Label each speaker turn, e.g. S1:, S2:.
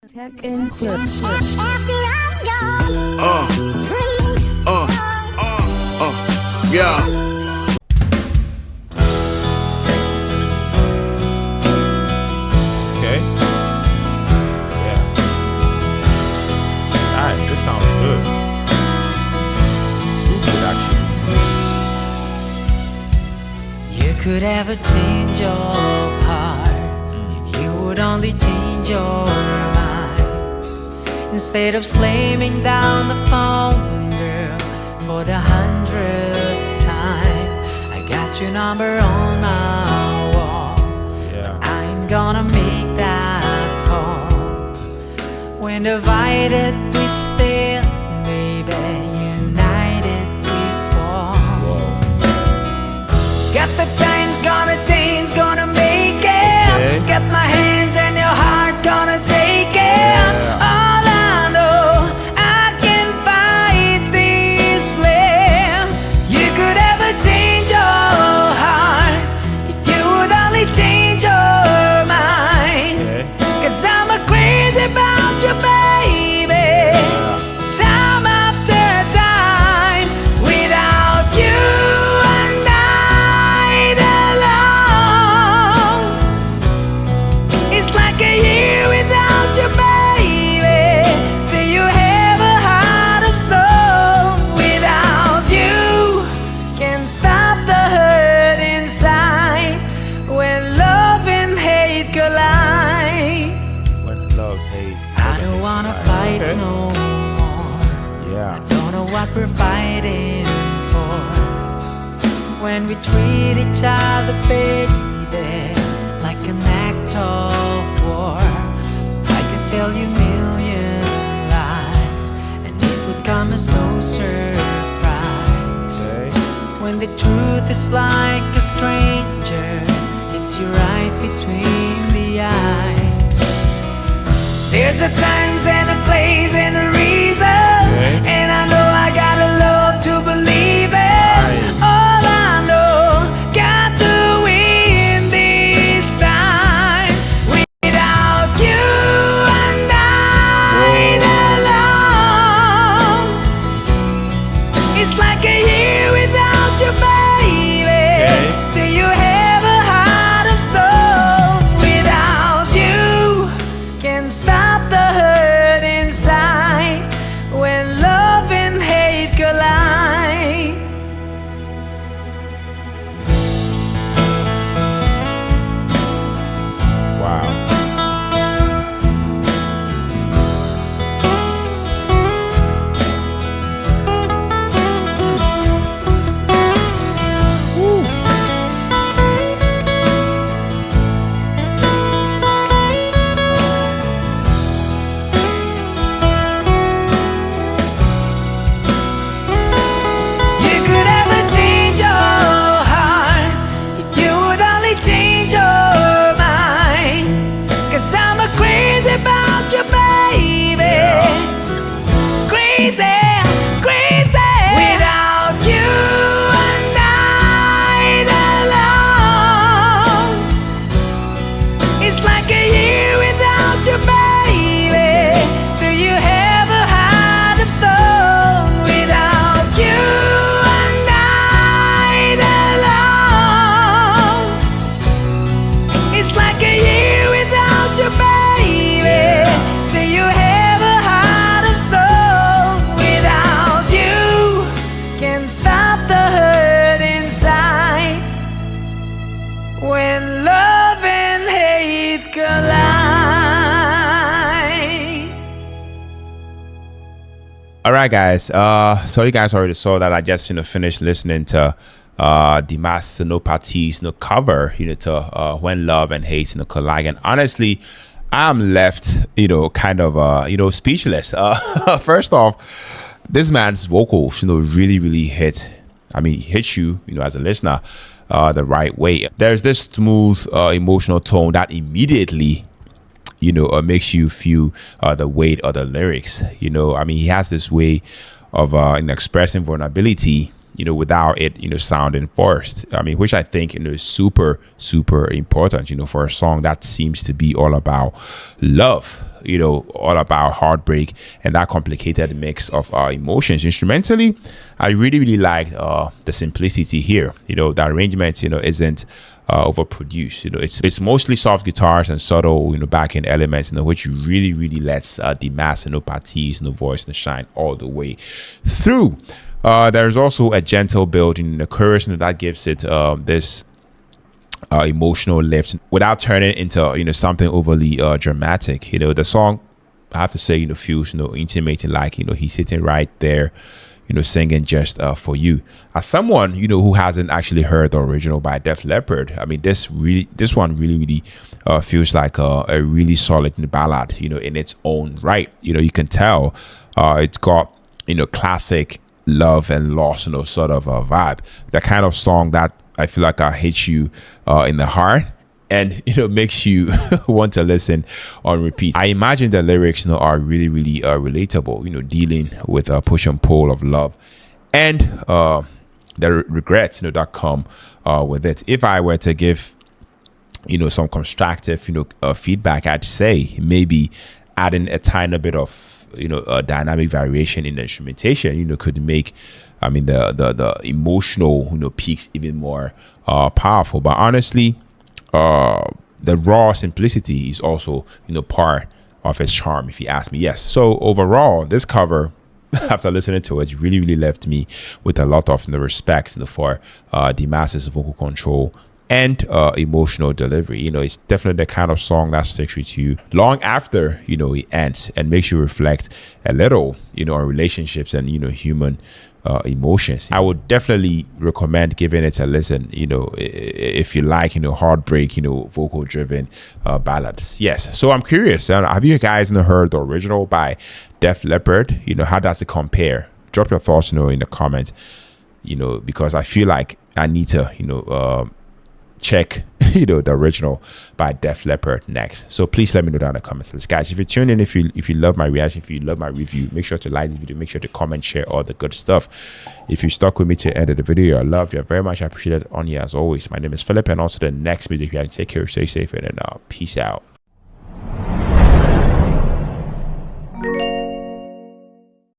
S1: Tech and clips.
S2: Yeah.
S3: Okay. Yeah. Nice. This sounds good. Too good, actually.
S4: You could ever change your heart if you would only change your mind. Instead of slamming down the phone, girl, for the 100th time. I got your number on my wall.
S3: Yeah.
S4: I ain't gonna make that call. When divided we stand, baby, united we fall.
S3: Whoa.
S4: Got the times gonna change, gonna make it.
S3: Okay.
S4: Got my hands and your heart's gonna take it.
S3: Yeah.
S4: All I know, I can fight this flame. You could ever change your heart if you would only change your mind.
S3: Okay.
S4: Cause I'm a crazy about you, baby.
S3: Yeah.
S4: Time after time, without you and night alone. It's like a year without you, baby. Do you have a heart of stone? Without you, can stop the hurt inside when love and hate collide.
S3: When love, hate.
S4: I don't wanna fight
S3: Okay.
S4: no more.
S3: Yeah.
S4: Don't know what we're fighting for. When we treat each other, baby, like an act of war. I could tell you million lies, and it would come as no surprise.
S3: Okay.
S4: When the truth is like a stranger, it's you right between the eyes. There's a times and a place and a reason, and I know I gotta love to believe it. All I know, got to win this time. Without you and night alone, it's like a year without you, baby.
S3: Okay.
S4: Do you have a heart of stone? Without you, can stop the hurt inside when love and hate collide.
S3: Wow.
S4: You could ever change your heart if you would only change your mind. Cause I'm a crazy about you, baby. Crazy, crazy. Without you and night alone, it's like a year without you, baby. Do you have a heart of stone? Without you and night alone, it's like a year without you, baby. Do you have a heart of stone? Without you, can stop the hurt inside when love and hate collide.
S3: All right, guys. So you guys already saw that I just finished listening to Dimas Senopati's cover to When Love and Hate collide. And honestly, I'm left kind of speechless. First off, this man's vocals really hit. I mean, hit you as a listener the right way. There's this smooth emotional tone that immediately makes you feel the weight of the lyrics. I mean, he has this way of expressing vulnerability, without it, sounding forced. I mean, which I think, is super, super important, for a song that seems to be all about love, all about heartbreak and that complicated mix of emotions. Instrumentally, I really, really liked the simplicity here. The arrangement, isn't overproduced. It's mostly soft guitars and subtle, backing elements, which really, really lets Dimas Senopati's voice shine all the way through. There's also a gentle build in the chorus, that gives it this emotional lift without turning into something overly dramatic. The song, I have to say, feels intimate, like he's sitting right there, singing just for you. As someone who hasn't actually heard the original by Def Leppard, I mean, this one really feels like a really solid ballad, in its own right. You can tell it's got classic love and loss, sort of a vibe. The kind of song that I feel like hits you in the heart and makes you want to listen on repeat. I imagine the lyrics are really, really relatable, dealing with a push and pull of love and the regrets that come with it. If I were to give some constructive feedback, I'd say maybe adding a tiny bit of a dynamic variation in the instrumentation could make, I mean, the emotional peaks even more powerful. But honestly, the raw simplicity is also part of its charm, if you ask me. Yes, so overall, this cover, after listening to it, really, really left me with a lot of respect for Dimas's vocal control and emotional delivery. It's definitely the kind of song that sticks with you long after it ends and makes you reflect a little on relationships and human emotions. I would definitely recommend giving it a listen, if you like heartbreak, vocal driven ballads. Yes, so I'm curious, have you guys heard the original by Def Leppard? How does it compare? Drop your thoughts in the comments, because I feel like I need to check the original by Def Leppard next. So please let me know down in the comments. Guys, if you tune in, if you love my reaction, if you love my review, make sure to like this video, make sure to comment, share all the good stuff. If you stuck with me to the end of the video, I love you very much. I appreciate it on here as always. My name is Philip, and also the next video here. Take care, stay safe, and peace out.